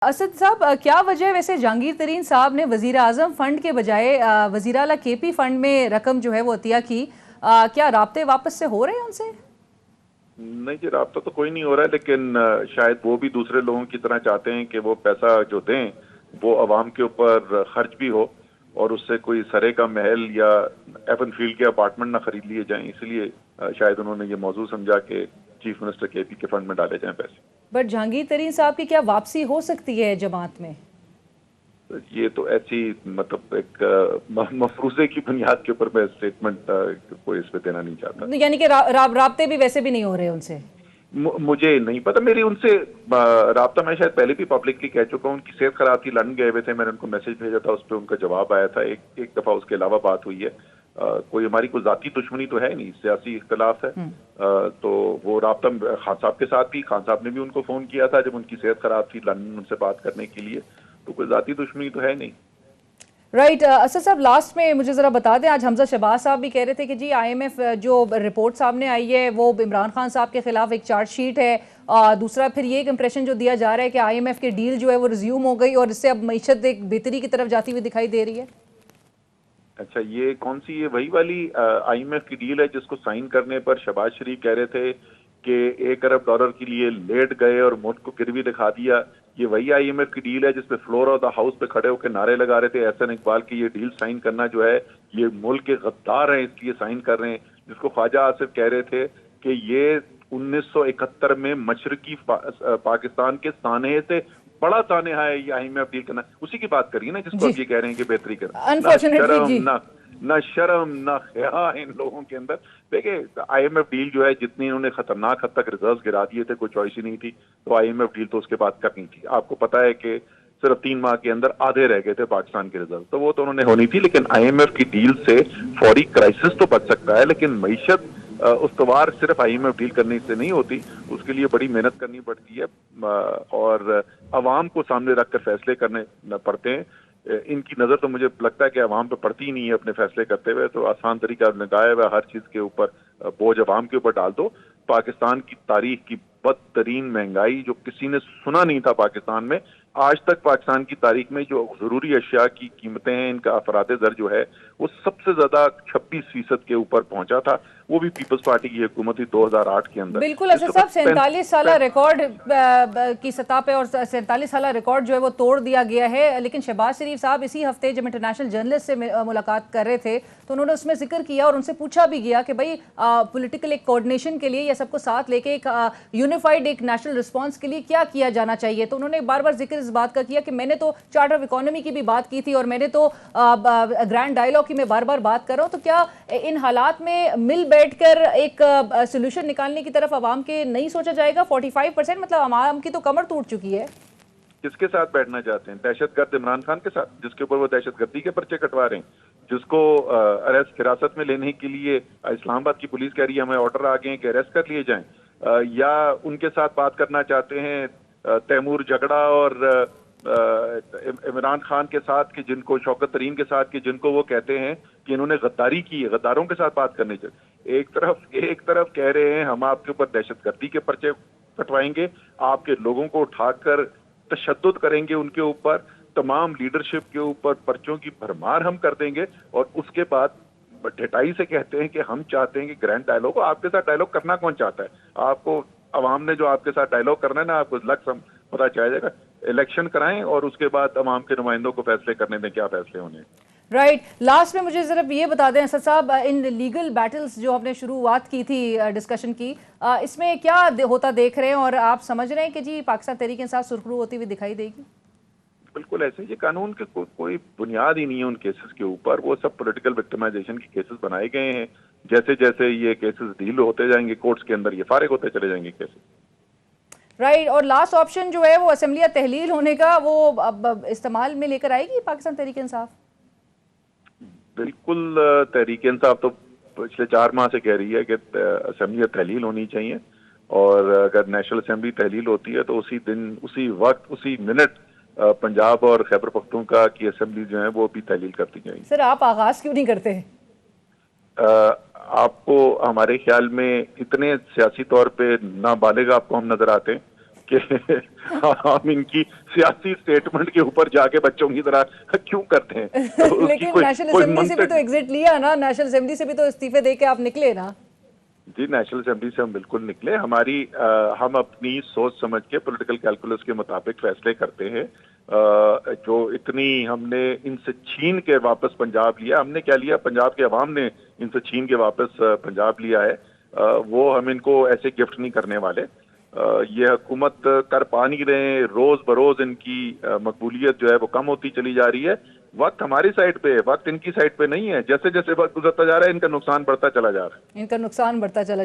असद साहब, क्या वजह वैसे जहांगीर तरीन साहब ने वजीर आजम फंड के बजाय वजीर आला केपी फंड में रकम जो है वो अतिया की? क्या राब्ते वापस से हो रहे हैं उनसे? नहीं जी, राब्ता तो कोई नहीं हो रहा है, लेकिन शायद वो भी दूसरे लोगों की तरह चाहते हैं कि वो पैसा जो दें वो अवाम के ऊपर खर्च भी हो और उससे कोई सरे का महल या एवन फील्ड के अपार्टमेंट ना खरीद लिए जाएं। इसलिए शायद उन्होंने ये मौजूद समझा कि चीफ मिनिस्टर केपी के फंड में डाले जाएं पैसे। बट जहांगीर तरीन साहब की क्या वापसी हो सकती है जमात में? ये तो ऐसी मतलब एक मफरूजे की बुनियाद के ऊपर मैं स्टेटमेंट कोई इस पे देना नहीं चाहता। यानी कि राब्ते भी वैसे भी नहीं हो रहे उनसे? मुझे नहीं पता, मेरी उनसे राब्ता मैं शायद पहले भी पब्लिकली कह चुका हूँ। उनकी सेहत खराब थी, लंदन गए हुए थे, मैंने उनको मैसेज भेजा था, उस पर उनका जवाब आया था। एक दफा उसके अलावा बात हुई है। कोई हमारी कोई जाती दुश्मनी तो है नहीं, सियासी इख्तलाफ है। तो वो राब्ता खान साहब के साथ भी, खान साहब ने भी उनको फोन किया था जब उनकी सेहत खराब थी, लंदन उनसे बात करने के लिए। तो कोई जाती दुश्मनी तो है नहीं। राइट। असद साहब, लास्ट में मुझे ज़रा बता दें, आज हमजा शहबाज साहब भी कह रहे थे कि जी IMF जो रिपोर्ट सामने आई है वो इमरान खान साहब के खिलाफ एक चार्जशीट है। दूसरा फिर ये एक इंप्रेशन जो दिया जा रहा है कि IMF की डील जो है वो रिज्यूम हो गई और इससे अब मईशत एक बेहतरी की तरफ जाती हुई दिखाई दे रही है। अच्छा, ये कौन सी, ये वही वाली IMF की डील है जिसको साइन करने पर शहबाज शरीफ कह रहे थे कि $1 अरब के लिए लेट गए और मुल्क को गिरवी दिखा दिया? ये वही IMF की डील है जिसपे फ्लोर ऑफ द हाउस पे खड़े होकर नारे लगा रहे थे एहसन इकबाल की ये डील साइन करना जो है ये मुल्क के गद्दार हैं इसलिए साइन कर रहे हैं, जिसको ख्वाजा आसिफ कह रहे थे कि ये 1971 में मशरकी पाकिस्तान के सानहे से बड़ा तानेहा है ये IMF डील करना। उसी की बात करिए ना जिसको अब ये कह रहे हैं कि बेहतरी करना। ना शर्म, ना शर्म, ना हया इन लोगों के अंदर। देखिए, IMF डील जो है जितनी इन्होंने खतरनाक हद तक रिजर्व गिरा दिए थे, कोई चॉइस ही नहीं थी। तो IMF डील तो उसके बाद करनी थी। आपको पता है कि सिर्फ 3 माह के अंदर आधे रह गए थे पाकिस्तान के रिजर्व, तो वो तो उन्होंने होनी थी। लेकिन IMF की डील से फौरी क्राइसिस तो बच सकता है, लेकिन मईशत उसवार सिर्फ IMF डील करने से नहीं होती, उसके लिए बड़ी मेहनत करनी पड़ती है और अवाम को सामने रखकर फैसले करने पड़ते हैं। इनकी नजर तो मुझे लगता है कि अवाम पे पड़ती ही नहीं है अपने फैसले करते हुए। तो आसान तरीका लगाया हुआ हर चीज के ऊपर बोझ अवाम के ऊपर डाल दो। पाकिस्तान की तारीख की बदतरीन महंगाई जो किसी ने सुना नहीं था पाकिस्तान में, आज तक पाकिस्तान की तारीख में जो जरूरी अशिया की कीमतें हैं, इनका अफराद दर जो है वो सबसे ज्यादा 26% के ऊपर पहुंचा था। वो भी पीपल्स पार्टी की हुकूमत थी 2008 के अंदर। बिल्कुल असद साहब, 47 साल रिकॉर्ड की सतह पे और 47 साल रिकॉर्ड जो है वो तोड़ दिया गया है। लेकिन शहबाज शरीफ साहब इसी हफ्ते जब इंटरनेशनल जर्नलिस्ट से मुलाकात कर रहे थे तो उन्होंने उसमें जिक्र किया और उनसे पूछा भी गया कि भाई पॉलिटिकल एक कोऑर्डिनेशन के लिए या सबको साथ लेके एक यूनिफाइड एक नेशनल रिस्पॉन्स के लिए क्या किया जाना चाहिए। तो उन्होंने बार बार जिक्र इस बात का किया कि मैंने तो चार्टर ऑफ इकोनॉमी की भी बात की थी और मैंने तो ग्रैंड डायलॉग की मैं बार बार बात कर रहा हूँ। तो क्या इन हालात में मिल बैठकर एक सोल्यूशन निकालने की तरफ आवाम के नहीं सोचा जाएगा? 45% मतलब आवाम की तो कमर टूट चुकी है। किसके साथ बैठना चाहते हैं? दहशतगर्द इमरान खान के साथ, जिसके ऊपर वो दहशतगर्दी के पर्चे कटवा रहे हैं, जिसको अरेस्ट हिरासत में लेने के लिए इस्लामाबाद की पुलिस कह रही है हमें ऑर्डर आ गए हैं कि अरेस्ट कर लिए जाएं, या उनके साथ बात करना चाहते हैं तैमूर झगड़ा और इमरान खान के साथ कि जिनको शौकत तरीन के साथ कि जिनको वो कहते हैं कि इन्होंने गद्दारी की है, गद्दारों के साथ बात करने चाहिए। एक तरफ कह रहे हैं हम आपके ऊपर दहशतगर्दी के पर्चे कटवाएंगे, आपके लोगों को उठाकर तशद्दुद करेंगे, उनके ऊपर तमाम लीडरशिप के ऊपर पर्चों की भरमार हम कर देंगे, और उसके बाद ढिठाई से कहते हैं कि हम चाहते हैं कि ग्रैंड डायलॉग। आपके साथ डायलॉग करना कौन चाहता है? आपको अवाम ने जो आपके साथ डायलॉग करना है ना, आपको लग पता चल जाएगा। इलेक्शन कराएं और उसके बाद अवाम के नुमाइंदों को फैसले करने दें क्या फैसले होने। राइट। लास्ट में मुझे जरा ये बता दें असद साहब, इन लीगल बैटल्स जो आपने शुरुआत की थी डिस्कशन की, इसमें क्या होता देख रहे हैं और आप समझ रहे हैं कि जी पाकिस्तान तहरीक इंसाफ सुरखरू होती हुई दिखाई देगी? बिल्कुल ऐसे, ये कानून के कोई बुनियाद ही नहीं है उन केसेस के ऊपर। वो सब पॉलिटिकल विक्टिमाइजेशन के केसेस बनाए गए हैं। जैसे जैसे ये केसेस डील होते जाएंगे कोर्ट्स के अंदर, ये फारिग होते चले जाएंगे केसेस। राइट। और लास्ट ऑप्शन जो है वो असेंबली तहलील होने का, वो अब इस्तेमाल में लेकर आएगी पाकिस्तान तहरीक इंसाफ? बिल्कुल, तहरीक इंसाफ तो पिछले 4 माह से कह रही है कि असेंबली तहलील होनी चाहिए, और अगर नेशनल असेंबली तहलील होती है तो उसी दिन, उसी वक्त, उसी मिनट पंजाब और खैबर पख्तूनख्वा की असेंबली जो है वो भी तहलील करती जाएगी। सर, आप आगाज क्यों नहीं करते? आपको हमारे ख्याल में इतने सियासी तौर पे नाबालिग आपको हम नजर आते हैं कि हम इनकी सियासी स्टेटमेंट के ऊपर जाके बच्चों की तरह क्यों करते हैं। तो उसकी लेकिन कोई नेशनल कोई असेंबली से भी मंतक तो एग्जिट लिया ना, नेशनल असेंबली से भी तो इस्तीफे दे के आप निकले ना। जी, नेशनल असेंबली से हम बिल्कुल निकले। हम अपनी सोच समझ के पॉलिटिकल कैलकुलस के मुताबिक फैसले करते हैं। जो इतनी हमने इनसे छीन के वापस पंजाब लिया, हमने क्या लिया, पंजाब के अवाम ने इनसे छीन के वापस पंजाब लिया है। वो हम इनको ऐसे गिफ्ट नहीं करने वाले। ये हुकूमत कर पा नहीं रहे, रोज बरोज इनकी मकबूलियत जो है वो कम होती चली जा रही है। वक्त हमारी साइड पे है, वक्त इनकी साइड पे नहीं है। जैसे जैसे वक्त गुजरता जा रहा है, इनका नुकसान बढ़ता चला जा रहा है। इनका नुकसान बढ़ता चला